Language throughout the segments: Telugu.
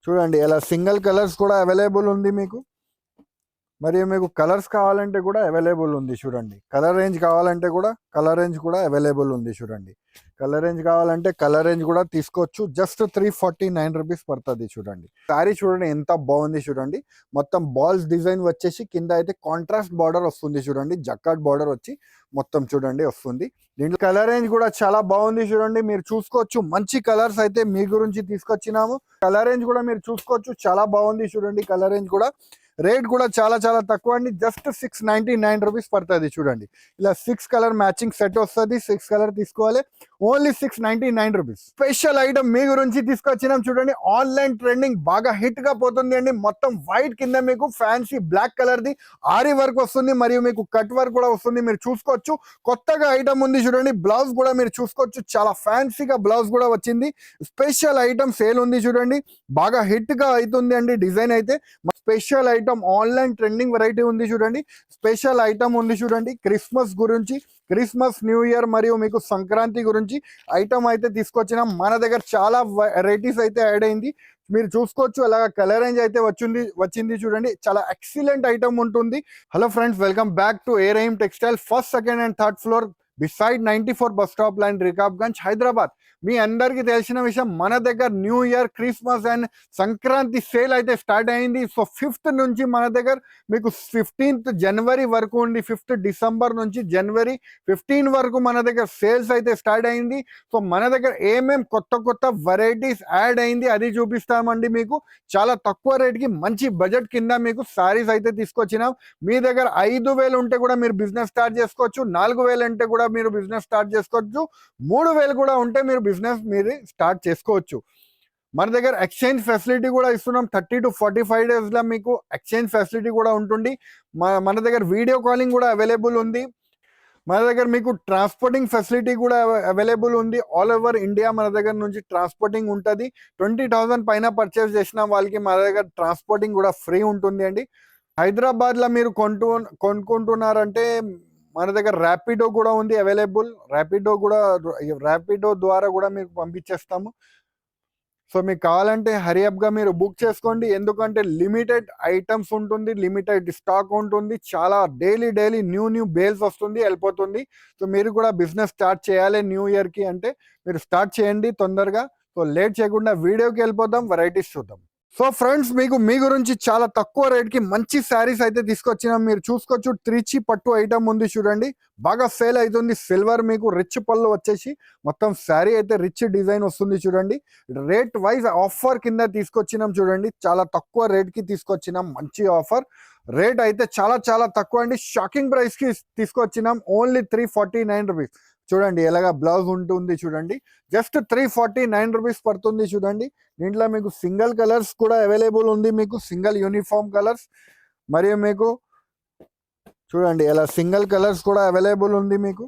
చూడండి ఇలా సింగిల్ కలర్స్ కూడా అవైలబుల్ ఉంది మీకు. మరియు మీకు కలర్స్ కావాలంటే కూడా అవైలబుల్ ఉంది చూడండి. కలర్ రేంజ్ కావాలంటే కూడా కలర్ రేంజ్ కూడా అవైలబుల్ ఉంది చూడండి. కలర్ రేంజ్ కావాలంటే కలర్ రేంజ్ కూడా తీసుకోవచ్చు. జస్ట్ 349 రూపీస్ పడుతుంది చూడండి. శారీ చూడండి ఎంత బాగుంది చూడండి. మొత్తం బాల్స్ డిజైన్ వచ్చేసి కింద అయితే కాంట్రాస్ట్ బార్డర్ వస్తుంది చూడండి. జక్కాట్ బార్డర్ వచ్చి మొత్తం చూడండి వస్తుంది. దీంట్లో కలర్ రేంజ్ కూడా చాలా బాగుంది చూడండి. మీరు చూసుకోవచ్చు మంచి కలర్స్ అయితే మీ గురించి తీసుకొచ్చినాము. కలర్ రేంజ్ కూడా మీరు చూసుకోవచ్చు చాలా బాగుంది చూడండి. కలర్ రేంజ్ కూడా రేట్ కూడా చాలా చాలా తక్కువ అండి. జస్ట్ 699 రూపీస్ పడుతుంది చూడండి. ఇలా 6 కలర్ మ్యాచింగ్ సెట్ వస్తుంది. 6 కలర్ తీసుకోవాలి. Only 699 rupees. స్పెషల్ ఐటమ్ మీ గురించి తీసుకొచ్చినాం చూడండి. ఆన్లైన్ ట్రెండింగ్ బాగా హిట్ గా పోతుంది అండి. మొత్తం వైట్ కింద మీకు fancy black colour the aari work వస్తుంది. మరియు మీకు కట్ వర్క్ కూడా వస్తుంది. మీరు చూసుకోవచ్చు కొత్తగా ఐటమ్ ఉంది చూడండి. బ్లౌజ్ కూడా మీరు చూసుకోవచ్చు చాలా ఫ్యాన్సీగా బ్లౌజ్ కూడా వచ్చింది. స్పెషల్ ఐటమ్ సేల్ ఉంది చూడండి. బాగా హిట్ గా అవుతుంది అండి. డిజైన్ అయితే special item online trending variety ఉంది చూడండి. స్పెషల్ ఐటమ్ ఉంది చూడండి. క్రిస్మస్ గురించి, క్రిస్మస్ న్యూ ఇయర్ మరియు మీకు సంక్రాంతి గురించి ఐటమ్ అయితే తీసుకొచ్చినాం. మన దగ్గర చాలా వెరైటీస్ అయితే యాడ్ అయింది. మీరు చూసుకోవచ్చు అలాగా కలర్ రేంజ్ అయితే వచ్చింది చూడండి. చాలా ఎక్సలెంట్ ఐటమ్ ఉంటుంది. Hello friends, welcome back to ఏరైమ్ textile, first, second and third floor, beside 94 bus stop line, Rikabganj, Hyderabad. మీ అందరికీ తెలిసిన విషయం, మన దగ్గర new year, Christmas and Sankranti sale అయితే స్టార్ట్ అయింది. సో 5th నుంచి మన దగ్గర మీకు 15th జనవరి వరకు ఉంది. 5th డిసెంబర్ నుంచి జనవరి 15 వరకు మన దగ్గర సేల్స్ అయితే స్టార్ట్ అయింది. సో మన దగ్గర ఏమేం కొత్త వెరైటీస్ యాడ్ అయింది అది చూపిస్తామండి మీకు. చాలా తక్కువ రేట్కి మంచి బడ్జెట్ కింద మీకు సారీస్ అయితే తీసుకొచ్చినాం. మీ దగ్గర 5,000 ఉంటే కూడా మీరు బిజినెస్ స్టార్ట్ చేసుకోవచ్చు. 4,000 అంటే కూడా మీరు బిజినెస్ స్టార్ట్ చేసుకోవచ్చు. 3,000 కూడా ఉంటే మీరు బిజినెస్ మీరు స్టార్ట్ చేసుకోవచ్చు. మన దగ్గర ఎక్స్చేంజ్ ఫెసిలిటీ కూడా ఇస్తున్నాం. 30 to 45 days లో మీకు ఎక్స్చేంజ్ ఫెసిలిటీ కూడా ఉంటుంది. మన దగ్గర వీడియో కాలింగ్ కూడా అవైలబుల్ ఉంది. మన దగ్గర మీకు ట్రాన్స్పోర్టింగ్ ఫెసిలిటీ కూడా అవైలబుల్ ఉంది. ఆల్ ఓవర్ ఇండియా మన దగ్గర నుంచి ట్రాన్స్పోర్టింగ్ ఉంటుంది. 20,000 పైన పర్చేస్ చేసిన వాళ్ళకి మన దగ్గర ట్రాన్స్పోర్టింగ్ కూడా ఫ్రీ ఉంటుంది అండి. హైదరాబాద్లో మీరు కొనుక్కుంటున్నారంటే మన దగ్గర ర్యాపిడో కూడా ఉంది అవైలబుల్. ర్యాపిడో ద్వారా కూడా మీకు పంపించేస్తాము. సో మీకు కావాలంటే హరియప్గా మీరు బుక్ చేసుకోండి. ఎందుకంటే లిమిటెడ్ ఐటమ్స్ ఉంటుంది, లిమిటెడ్ స్టాక్ ఉంటుంది. చాలా డైలీ న్యూ బేల్స్ వస్తుంది, వెళ్ళిపోతుంది. సో మీరు కూడా బిజినెస్ స్టార్ట్ చేయాలి న్యూ ఇయర్కి అంటే మీరు స్టార్ట్ చేయండి తొందరగా. సో లేట్ చేయకుండా వీడియోకి వెళ్ళిపోదాం, వెరైటీస్ చూద్దాం. సో ఫ్రెండ్స్, మీ గురించి చాలా తక్కువ రేట్కి మంచి శారీస్ అయితే తీసుకొచ్చినాం. మీరు చూసుకోవచ్చు త్రిచి పట్టు ఐటమ్ ఉంది చూడండి. బాగా సేల్ అవుతుంది. సిల్వర్ మీకు రిచ్ పళ్ళు వచ్చేసి మొత్తం శారీ అయితే రిచ్ డిజైన్ వస్తుంది చూడండి. రేట్ వైజ్ ఆఫర్ కింద తీసుకొచ్చినాం చూడండి. చాలా తక్కువ రేట్కి తీసుకొచ్చినాం. మంచి ఆఫర్. రేట్ అయితే చాలా తక్కువ అండి. షాకింగ్ ప్రైస్కి తీసుకొచ్చినాం. Only 349 rupees. చూడండి ఎలాగా బ్లౌజ్ ఉంటుంది చూడండి. జస్ట్ 349 రూపీస్ పడుతుంది చూడండి. దీంట్లో మీకు సింగిల్ కలర్స్ కూడా అవైలబుల్ ఉంది. మీకు సింగిల్ యూనిఫామ్ కలర్స్ మరియు మీకు చూడండి ఇలా సింగిల్ కలర్స్ కూడా అవైలబుల్ ఉంది మీకు.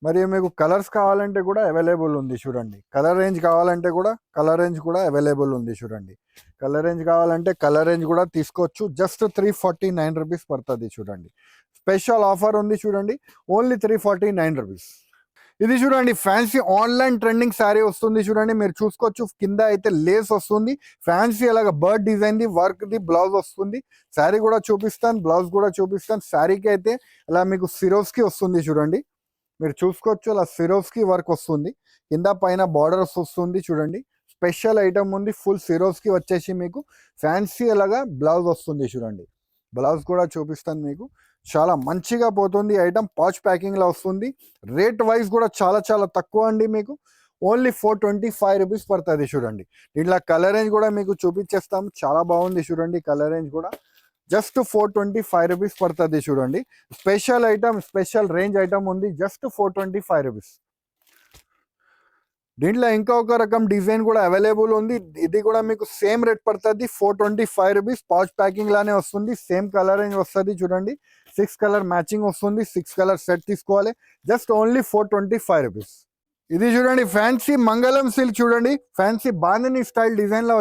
మరియు మీకు కలర్స్ కావాలంటే కూడా అవైలబుల్ ఉంది చూడండి. కలర్ రేంజ్ కావాలంటే కూడా కలర్ రేంజ్ కూడా అవైలబుల్ ఉంది చూడండి. కలర్ రేంజ్ కావాలంటే కలర్ రేంజ్ కూడా తీసుకోవచ్చు. జస్ట్ 349 రూపీస్ పడుతుంది చూడండి. స్పెషల్ ఆఫర్ ఉంది చూడండి. Only 349 rupees. ఇది చూడండి ఫ్యాన్సీ ఆన్లైన్ ట్రెండింగ్ శారీ వస్తుంది చూడండి. మీరు చూసుకోవచ్చు కింద అయితే లేస్ వస్తుంది. ఫ్యాన్సీ అలాగా bird design the work the blouse వస్తుంది. శారీ కూడా చూపిస్తాను, బ్లౌజ్ కూడా చూపిస్తాను. శారీకి అయితే అలా మీకు సిరోస్కి వస్తుంది చూడండి. మీరు చూసుకోవచ్చు అలా సిరోస్కి వర్క్ వస్తుంది. కింద పైన బార్డర్స్ వస్తుంది చూడండి. స్పెషల్ ఐటమ్ ఉంది. ఫుల్ సిరోస్కి వచ్చేసి మీకు ఫ్యాన్సీ అలాగా బ్లౌజ్ వస్తుంది చూడండి. బ్లౌజ్ కూడా చూపిస్తాను మీకు. చాలా మంచిగా పోతుంది ఐటమ్. పాచ్ ప్యాకింగ్లో వస్తుంది. రేట్ వైజ్ కూడా చాలా తక్కువ అండి. మీకు ఓన్లీ 425 రూపీస్ పడుతుంది చూడండి. దీంట్లో కలర్ రేంజ్ కూడా మీకు చూపించేస్తాము. చాలా బాగుంది చూడండి. కలర్ రేంజ్ కూడా జస్ట్ 425 రూపీస్ పడుతుంది చూడండి. Special item, special range item ఉంది. Just 425 rupees. దీంట్లో ఇంకొక రకం డిజైన్ కూడా అవైలబుల్ ఉంది. ఇది కూడా మీకు సేమ్ రేట్ పడుతుంది 425 రూపీస్. పౌచ్ ప్యాకింగ్ లానే వస్తుంది. సేమ్ కలర్ రేంజ్ వస్తుంది చూడండి. 6 కలర్ మ్యాచింగ్ వస్తుంది. 6 కలర్ సెట్ తీసుకోవాలి. Just only 425 rupees. ఇది చూడండి ఫ్యాన్సీ మంగళం సిల్క్ చూడండి. ఫ్యాన్సీ బాందిని స్టైల్ డిజైన్ లో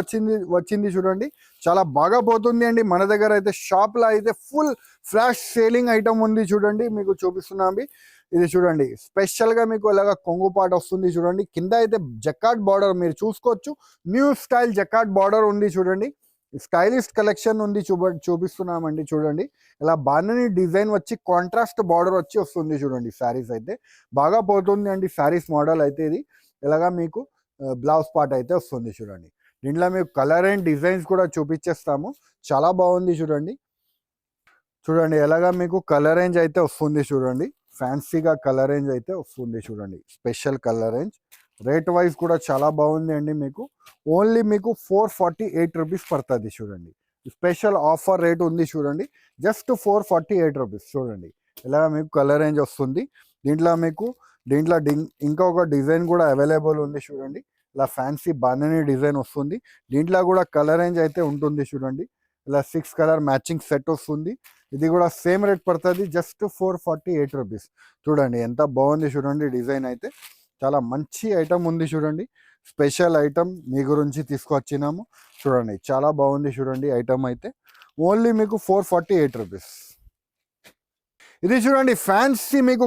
వచ్చింది చూడండి. చాలా బాగా పోతుంది అండి. మన దగ్గర అయితే షాప్ లో అయితే ఫుల్ ఫ్లాష్ సేలింగ్ ఐటమ్ ఉంది చూడండి. మీకు చూపిస్తున్నాం. ఇది చూడండి స్పెషల్ గా మీకు ఇలాగా కొంగు పాట వస్తుంది చూడండి. కింద అయితే జకాట్ బార్డర్ మీరు చూసుకోవచ్చు. న్యూ స్టైల్ జకాట్ బార్డర్ ఉంది చూడండి. స్టైలిష్ కలెక్షన్ ఉంది చూపిస్తున్నామండి చూడండి. ఇలా బాణని డిజైన్ వచ్చి కాంట్రాస్ట్ బార్డర్ వచ్చి వస్తుంది చూడండి. శారీస్ అయితే బాగా పోతుంది అండి శారీస్ మోడల్ అయితే. ఇది ఇలాగా మీకు బ్లౌజ్ పార్ట్ అయితే వస్తుంది చూడండి. దీంట్లో మీకు కలర్ అండ్ డిజైన్స్ కూడా చూపించేస్తాము. చాలా బాగుంది చూడండి. చూడండి ఎలాగా మీకు కలర్ రేంజ్ అయితే వస్తుంది చూడండి. ఫ్యాన్సీగా కలర్ రేంజ్ అయితే వస్తుంది చూడండి. Special colour range. Rate wise కూడా చాలా బాగుంది అండి. మీకు ఓన్లీ మీకు 448 రూపీస్ పడుతుంది చూడండి. స్పెషల్ ఆఫర్ రేట్ ఉంది చూడండి. జస్ట్ 448 రూపీస్ చూడండి. ఇలాగ మీకు కలర్ రేంజ్ వస్తుంది. దీంట్లో ఇంకొక డిజైన్ కూడా అవైలబుల్ ఉంది చూడండి. ఇలా ఫ్యాన్సీ బాందని డిజైన్ వస్తుంది. దీంట్లో కూడా కలర్ రేంజ్ అయితే ఉంటుంది చూడండి. ఇలా 6 కలర్ మ్యాచింగ్ సెట్ వస్తుంది. ఇది కూడా సేమ్ రేట్ పడుతుంది. Just 448 rupees. చూడండి ఎంత బాగుంది చూడండి. డిజైన్ అయితే చాలా మంచి ఐటమ్ ఉంది చూడండి. స్పెషల్ ఐటమ్ మీ గురించి తీసుకొచ్చినాము చూడండి. చాలా బాగుంది చూడండి ఐటమ్ అయితే. ఓన్లీ మీకు 448 రూపీస్. ఇది చూడండి ఫ్యాన్సీ మీకు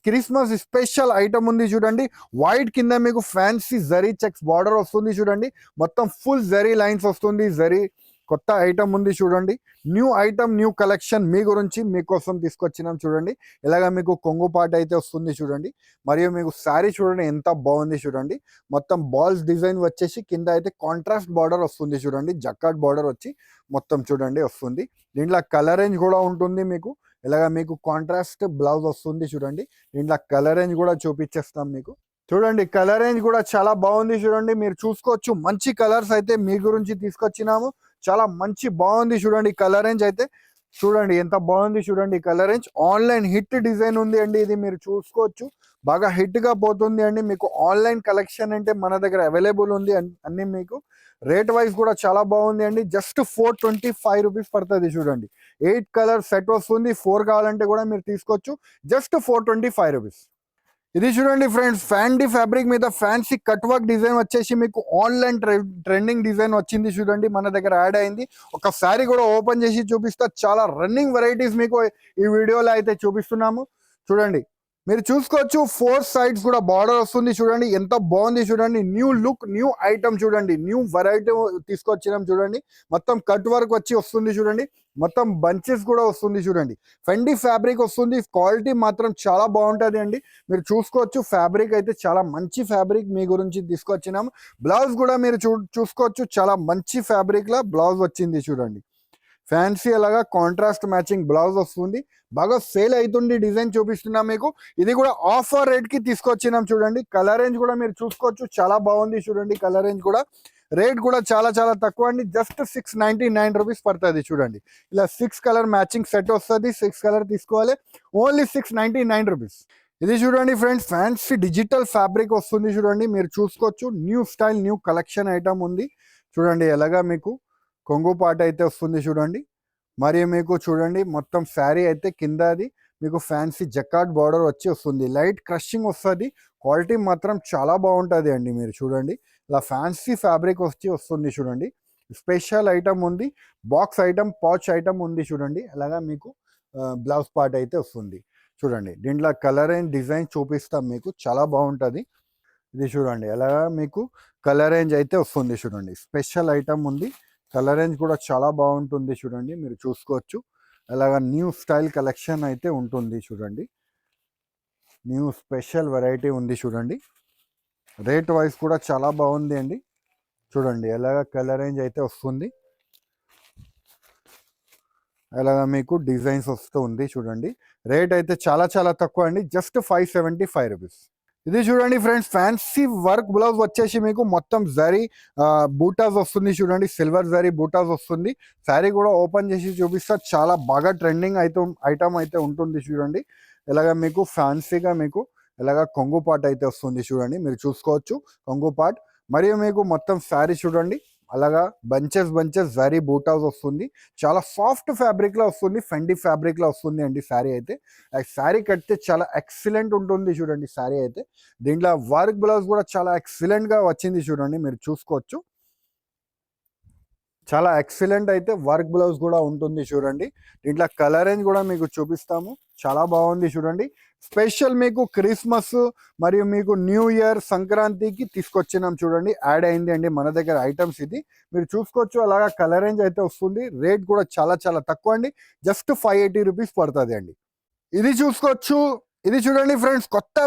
క్రిస్మస్ స్పెషల్ ఐటమ్ ఉంది చూడండి. వైట్ కింద మీకు ఫ్యాన్సీ జరీ చెక్స్ బార్డర్ వస్తుంది చూడండి. మొత్తం ఫుల్ జరీ లైన్స్ వస్తుంది. జరీ కొత్త ఐటమ్ ఉంది చూడండి. న్యూ ఐటమ్ న్యూ కలెక్షన్ మీ గురించి మీకోసం తీసుకొచ్చినాం చూడండి. ఇలాగ మీకు కొంగు పాట అయితే వస్తుంది చూడండి. మరియు మీకు శారీ చూడండి ఎంత బాగుంది చూడండి. మొత్తం బాల్స్ డిజైన్ వచ్చేసి కింద అయితే కాంట్రాస్ట్ బార్డర్ వస్తుంది చూడండి. జకాట్ బార్డర్ వచ్చి మొత్తం చూడండి వస్తుంది. దీంట్లో కలర్ రేంజ్ కూడా ఉంటుంది మీకు. ఇలాగ మీకు కాంట్రాస్ట్ బ్లౌజ్ వస్తుంది చూడండి. దీంట్లో కలర్ రేంజ్ కూడా చూపించేస్తాం మీకు. చూడండి కలర్ రేంజ్ కూడా చాలా బాగుంది చూడండి. మీరు చూసుకోవచ్చు. మంచి కలర్స్ అయితే మీ గురించి తీసుకొచ్చినాము. చాలా మంచి బాగుంది చూడండి. కలర్ రేంజ్ అయితే చూడండి ఎంత బాగుంది చూడండి. Colour range online hit design ఉంది అండి. ఇది మీరు చూసుకోవచ్చు. బాగా హిట్ గా పోతుంది అండి. మీకు ఆన్లైన్ కలెక్షన్ అంటే మన దగ్గర అవైలబుల్ ఉంది అన్ని. మీకు రేట్ వైజ్ కూడా చాలా బాగుంది అండి. జస్ట్ 425 రూపీస్ పడుతుంది చూడండి. 8 కలర్ సెట్ వస్తుంది. 4 కావాలంటే కూడా మీరు తీసుకోవచ్చు. Just 425 rupees. ఇది చూడండి ఫ్రెండ్స్, ఫ్యాండీ ఫ్యాబ్రిక్ మీద ఫ్యాన్సీ కట్ వర్క్ డిజైన్ వచ్చేసి మీకు ఆన్లైన్ ట్రెండింగ్ డిజైన్ వచ్చింది చూడండి. మన దగ్గర యాడ్ అయింది. ఒకసారి కూడా ఓపెన్ చేసి చూపిస్తా. చాలా రన్నింగ్ వెరైటీస్ మీకు ఈ వీడియోలో అయితే చూపిస్తున్నాము చూడండి. మీరు చూసుకోవచ్చు. 4 సైడ్స్ కూడా బార్డర్ వస్తుంది చూడండి. ఎంత బాగుంది చూడండి. న్యూ లుక్ న్యూ ఐటమ్ చూడండి. న్యూ వెరైటీ తీసుకొచ్చినాం చూడండి. మొత్తం కట్ వర్క్ వచ్చి వస్తుంది చూడండి. మొత్తం బంచెస్ కూడా వస్తుంది చూడండి. ఫెండీ ఫ్యాబ్రిక్ వస్తుంది. క్వాలిటీ మాత్రం చాలా బాగుంటుంది అండి. మీరు చూసుకోవచ్చు. ఫ్యాబ్రిక్ అయితే చాలా మంచి ఫ్యాబ్రిక్ మీ గురించి తీసుకొచ్చినాం. బ్లౌజ్ కూడా మీరు చూసుకోవచ్చు. చాలా మంచి ఫ్యాబ్రిక్ లా బ్లౌజ్ వచ్చింది చూడండి. ఫ్యాన్సీ అలాగా కాంట్రాస్ట్ మ్యాచింగ్ బ్లౌజ్ వస్తుంది. బాగా సేల్ అవుతుంది డిజైన్ చూపిస్తున్నాం మీకు. ఇది కూడా ఆఫర్ రేట్ కి తీసుకొచ్చినాం చూడండి. కలర్ రేంజ్ కూడా మీరు చూసుకోవచ్చు. చాలా బాగుంది చూడండి. కలర్ రేంజ్ కూడా రేట్ కూడా చాలా చాలా తక్కువ అండి. జస్ట్ 699 రూపీస్ పడుతుంది చూడండి. ఇలా 6 కలర్ మ్యాచింగ్ సెట్ వస్తుంది. 6 కలర్ తీసుకోవాలి. Only 699 rupees. ఇది చూడండి ఫ్రెండ్స్, ఫ్యాన్సీ డిజిటల్ ఫ్యాబ్రిక్ వస్తుంది చూడండి. మీరు చూసుకోవచ్చు. New style new collection item ఉంది చూడండి. ఎలాగా మీకు కొంగు పాట అయితే వస్తుంది చూడండి. మరియు మీకు చూడండి మొత్తం శారీ అయితే కింద అది మీకు ఫ్యాన్సీ జకాట్ బార్డర్ వచ్చి వస్తుంది. లైట్ క్రషింగ్ వస్తుంది. క్వాలిటీ మాత్రం చాలా బాగుంటుంది అండి. మీరు చూడండి ఇలా ఫ్యాన్సీ ఫ్యాబ్రిక్ వచ్చి వస్తుంది చూడండి. స్పెషల్ ఐటమ్ ఉంది. బాక్స్ ఐటమ్ పౌచ్ ఐటమ్ ఉంది చూడండి. అలాగా మీకు బ్లౌజ్ పార్ట్ అయితే వస్తుంది చూడండి. దీంట్లో కలర్ అండ్ డిజైన్ చూపిస్తాం మీకు. చాలా బాగుంటుంది. ఇది చూడండి అలాగా మీకు కలర్ రేంజ్ అయితే వస్తుంది చూడండి. స్పెషల్ ఐటమ్ ఉంది. కలర్ రేంజ్ కూడా చాలా బాగుంటుంది చూడండి. మీరు చూసుకోవచ్చు. అలాగా న్యూ స్టైల్ కలెక్షన్ అయితే ఉంటుంది చూడండి. న్యూ స్పెషల్ వెరైటీ ఉంది చూడండి. రేట్ వైజ్ కూడా చాలా బాగుంది అండి. చూడండి ఎలాగా కలర్ రేంజ్ అయితే వస్తుంది. అలాగా మీకు డిజైన్స్ వస్తూ ఉంది చూడండి. రేట్ అయితే చాలా చాలా తక్కువ అండి. Just 575 rupees. ఇది చూడండి ఫ్రెండ్స్, ఫ్యాన్సీ వర్క్ బ్లౌజ్ వచ్చేసి మీకు మొత్తం జరీ బూటాస్ వస్తుంది చూడండి. సిల్వర్ జరీ బూటాస్ వస్తుంది. శారీ కూడా ఓపెన్ చేసి చూపిస్తా. చాలా బాగా ట్రెండింగ్ ఐటమ్ అయితే ఉంటుంది చూడండి. ఇలాగ మీకు ఫ్యాన్సీగా మీకు ఇలాగ కొంగు పాట్ అయితే వస్తుంది చూడండి. మీరు చూసుకోవచ్చు కొంగు పాట్. మరియు మీకు మొత్తం శారీ చూడండి అలాగా బంచెస్ జరీ బూటాస్ వస్తుంది. చాలా సాఫ్ట్ ఫ్యాబ్రిక్ లో వస్తుంది. ఫెండీ ఫ్యాబ్రిక్ లో వస్తుంది అండి శారీ అయితే. శారీ కడితే చాలా ఎక్సలెంట్ ఉంటుంది చూడండి శారీ అయితే. దీంట్లో వర్క్ బ్లౌజ్ కూడా చాలా ఎక్సలెంట్ గా వచ్చింది చూడండి. మీరు చూసుకోవచ్చు. చాలా ఎక్సలెంట్ అయితే వర్క్ బ్లౌజ్ కూడా ఉంటుంది చూడండి. దీంట్లో కలర్ రేంజ్ కూడా మీకు చూపిస్తాము. చాలా బాగుంది చూడండి. స్పెషల్ మీకు క్రిస్మస్ మరియు మీకు న్యూ ఇయర్ సంక్రాంతికి తీసుకొచ్చినాం చూడండి. యాడ్ అయింది అండి మన దగ్గర ఐటమ్స్. ఇది మీరు చూసుకోవచ్చు. అలాగా కలర్ రేంజ్ అయితే వస్తుంది. రేట్ కూడా చాలా చాలా తక్కువ అండి. జస్ట్ 580 రూపీస్ పడుతుంది అండి. ఇది చూసుకోవచ్చు. ఇది చూడండి ఫ్రెండ్స్, కొత్త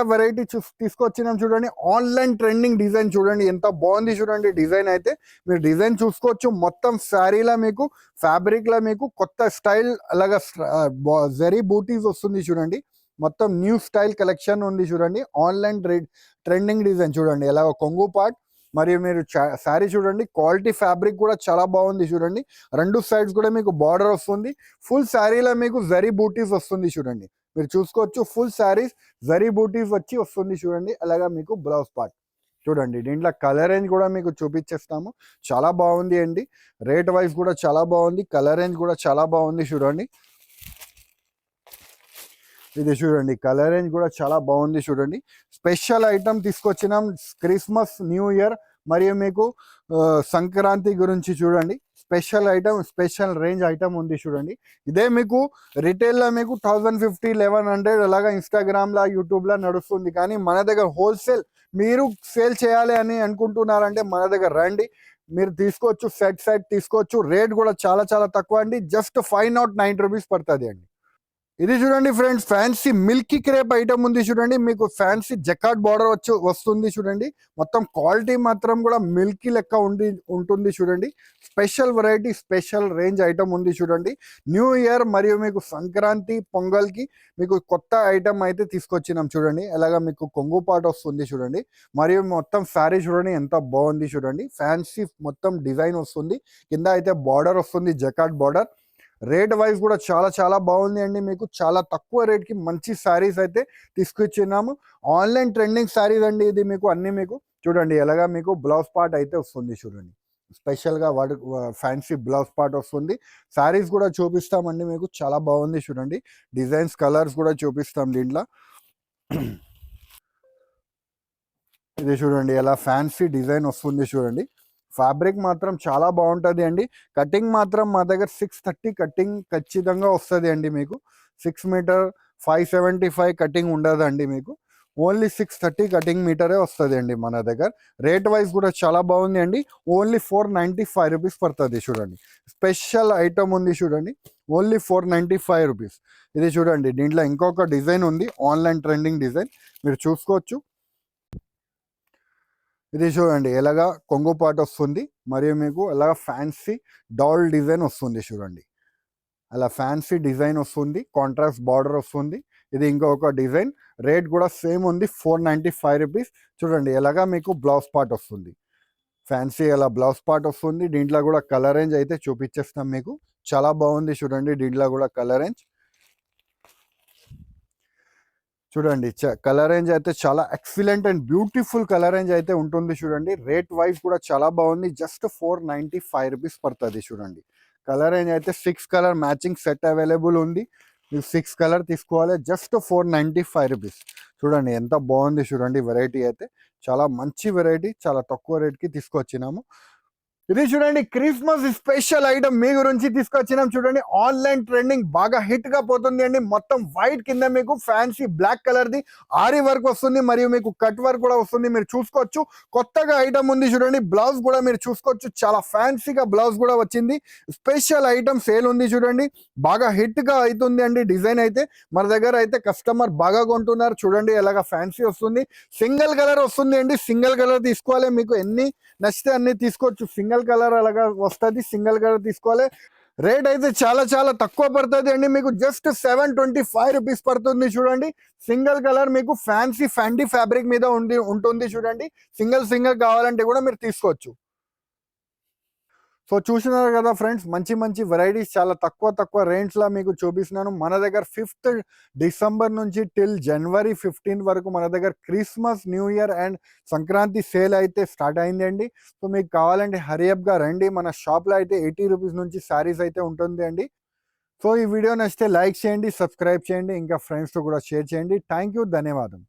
వెరైటీ తీసుకొచ్చినాం చూడండి. ఆన్లైన్ ట్రెండింగ్ డిజైన్ చూడండి, ఎంత బాగుంది చూడండి. డిజైన్ అయితే మీరు డిజైన్ చూసుకోవచ్చు. మొత్తం శారీలా మీకు ఫ్యాబ్రిక్ లా మీకు కొత్త స్టైల్ అలాగా జరీ బూటీస్ వస్తుంది చూడండి. మొత్తం న్యూ స్టైల్ కలెక్షన్ ఉంది చూడండి. ఆన్లైన్ ట్రెండింగ్ డిజైన్ చూడండి. ఎలాగ కొంగు పార్ట్ మరియు మీరు శారీ చూడండి. క్వాలిటీ ఫ్యాబ్రిక్ కూడా చాలా బాగుంది చూడండి. రెండు సైడ్స్ కూడా మీకు బార్డర్ వస్తుంది. ఫుల్ శారీలో మీకు జరీ బూటీస్ వస్తుంది చూడండి. మీరు చూసుకోవచ్చు. ఫుల్ శారీస్ జరీ బూటీస్ వచ్చి వస్తుంది చూడండి. అలాగా మీకు బ్లౌజ్ పార్ట్ చూడండి. దీంట్లో కలర్ రేంజ్ కూడా మీకు చూపించేస్తాము. చాలా బాగుంది అండి. రేట్ వైజ్ కూడా చాలా బాగుంది. కలర్ రేంజ్ కూడా చాలా బాగుంది చూడండి. ఇది చూడండి, కలర్ రేంజ్ కూడా చాలా బాగుంది చూడండి. స్పెషల్ ఐటమ్ తీసుకొచ్చినాం క్రిస్మస్ న్యూ ఇయర్ మరియు మీకు సంక్రాంతి గురించి చూడండి. Special item, special range item ఉంది చూడండి. ఇదే మీకు రిటైల్లో మీకు 1050 1100 అలాగా ఇన్స్టాగ్రామ్లో యూట్యూబ్లో నడుస్తుంది. కానీ మన దగ్గర హోల్సేల్ మీరు సేల్ చేయాలి అని అనుకుంటున్నారంటే మన దగ్గర రండి. మీరు తీసుకోవచ్చు. సెట్ తీసుకోవచ్చు. రేట్ కూడా చాలా చాలా తక్కువ అండి. జస్ట్ 509 రూపీస్ పడుతుంది అండి. ఇది చూడండి friends, fancy Milky crepe item ఉంది చూడండి. మీకు ఫ్యాన్సీ జకాట్ బార్డర్ వస్తుంది చూడండి. మొత్తం క్వాలిటీ మాత్రం కూడా మిల్కీ లెక్క ఉంటుంది చూడండి. Special variety, special range item ఉంది చూడండి. న్యూ ఇయర్ మరియు మీకు సంక్రాంతి పొంగల్కి మీకు కొత్త ఐటమ్ అయితే తీసుకొచ్చినాం చూడండి. అలాగా మీకు కొంగు పాట వస్తుంది చూడండి. మరియు మొత్తం శారీ చూడండి ఎంత బాగుంది చూడండి. ఫ్యాన్సీ మొత్తం డిజైన్ వస్తుంది. కింద అయితే బార్డర్ వస్తుంది, జకాట్ బార్డర్. రేట్ వైజ్ కూడా చాలా చాలా బాగుంది అండి. మీకు చాలా తక్కువ రేట్కి మంచి శారీస్ అయితే తీసుకొచ్చినాము. ఆన్లైన్ ట్రెండింగ్ శారీస్ అండి ఇది. మీకు అన్ని మీకు చూడండి. ఎలాగా మీకు బ్లౌజ్ పార్ట్ అయితే వస్తుంది చూడండి. స్పెషల్గా వాటి ఫ్యాన్సీ బ్లౌజ్ పార్ట్ వస్తుంది. శారీస్ కూడా చూపిస్తామండి మీకు. చాలా బాగుంది చూడండి. డిజైన్స్, కలర్స్ కూడా చూపిస్తాం దీంట్లో. ఇది చూడండి, ఎలా ఫ్యాన్సీ డిజైన్ వస్తుంది చూడండి. ఫ్యాబ్రిక్ మాత్రం చాలా బాగుంటుంది అండి. కటింగ్ మాత్రం మా దగ్గర 630 కటింగ్ ఖచ్చితంగా వస్తుంది అండి. మీకు 6 మీటర్ 575 కటింగ్ ఉండదండి. మీకు ఓన్లీ 630 కటింగ్ మీటరే వస్తుంది అండి మన దగ్గర. రేట్ వైజ్ కూడా చాలా బాగుంది అండి. ఓన్లీ 495 రూపీస్ పడుతుంది చూడండి. స్పెషల్ ఐటమ్ ఉంది చూడండి. Only 495 rupees. ఇది చూడండి. దీంట్లో ఇంకొక డిజైన్ ఉంది, ఆన్లైన్ ట్రెండింగ్ డిజైన్. మీరు చూసుకోవచ్చు. ఇది చూడండి, ఎలాగా కొంగు పాట వస్తుంది మరియు మీకు ఎలాగ ఫ్యాన్సీ డాల్ డిజైన్ వస్తుంది చూడండి. అలా ఫ్యాన్సీ డిజైన్ వస్తుంది. కాంట్రాస్ట్ బార్డర్ వస్తుంది. ఇది ఇంకొక డిజైన్. రేట్ కూడా సేమ్ ఉంది, 495 రూపీస్. చూడండి ఎలాగా మీకు బ్లౌజ్ పార్ట్ వస్తుంది. ఫ్యాన్సీ అలా బ్లౌజ్ పార్ట్ వస్తుంది. దీంట్లో కూడా కలర్ రేంజ్ అయితే చూపించేస్తాం మీకు. చాలా బాగుంది చూడండి. దీంట్లో కూడా కలర్ రేంజ్ చూడండి. కలర్ రేంజ్ అయితే చాలా excellent and beautiful colour range అయితే ఉంటుంది చూడండి. రేట్ వైజ్ కూడా చాలా బాగుంది. జస్ట్ 495 రూపీస్ పడుతుంది చూడండి. కలర్ రేంజ్ అయితే 6 కలర్ మ్యాచింగ్ సెట్ అవైలబుల్ ఉంది. మీరు 6 కలర్ తీసుకోవాలి. Just 495 rupees. చూడండి ఎంత బాగుంది చూడండి. వెరైటీ అయితే చాలా మంచి వెరైటీ. చాలా తక్కువ రేట్కి తీసుకొచ్చినాము. ఇది చూడండి, క్రిస్మస్ స్పెషల్ ఐటమ్ మీ గురించి తీసుకొచ్చినాం చూడండి. ఆన్లైన్ ట్రెండింగ్ బాగా హిట్ గా పోతుంది అండి. మొత్తం వైట్ కింద మీకు fancy black colour the aari work వస్తుంది మరియు మీకు కట్ వర్క్ కూడా వస్తుంది. మీరు చూసుకోవచ్చు. కొత్తగా ఐటమ్ ఉంది చూడండి. బ్లౌజ్ కూడా మీరు చూసుకోవచ్చు. చాలా ఫ్యాన్సీగా బ్లౌజ్ కూడా వచ్చింది. స్పెషల్ ఐటమ్ సేల్ ఉంది చూడండి. బాగా హిట్ గా అవుతుంది అండి. డిజైన్ అయితే మన దగ్గర అయితే కస్టమర్ బాగా కొంటున్నారు చూడండి. ఎలాగా ఫ్యాన్సీ వస్తుంది. సింగిల్ కలర్ వస్తుంది అండి. సింగిల్ కలర్ తీసుకోవాలి. మీకు ఎన్ని నచ్చితే అన్ని తీసుకోవచ్చు. సింగిల్ కలర్ అలాగా వస్తుంది. సింగిల్ కలర్ తీసుకోవాలి. రేట్ అయితే చాలా చాలా తక్కువ పడుతుంది అండి. మీకు జస్ట్ 725 రూపీస్ పడుతుంది చూడండి. సింగిల్ కలర్ మీకు ఫ్యాన్సీ ఫ్యాండీ ఫ్యాబ్రిక్ మీద ఉంటుంది చూడండి. సింగిల్ కావాలంటే కూడా మీరు తీసుకోవచ్చు. సో చూసినారు కదా ఫ్రెండ్స్, మంచి మంచి వెరైటీస్ చాలా తక్కువ రేంజ్లో మీకు చూపిస్తున్నాను. మన దగ్గర 5th డిసెంబర్ నుంచి టిల్ జనవరి 15 వరకు మన దగ్గర Christmas, new year and Sankranti sale అయితే స్టార్ట్ అయిందండి. సో మీకు కావాలంటే హరియప్గా రండి. మన షాప్లో అయితే 80 రూపీస్ నుంచి శారీస్ అయితే ఉంటుంది అండి. సో ఈ వీడియో నచ్చితే లైక్ చేయండి, సబ్స్క్రైబ్ చేయండి, ఇంకా ఫ్రెండ్స్తో కూడా షేర్ చేయండి. థ్యాంక్ యూ, ధన్యవాదం.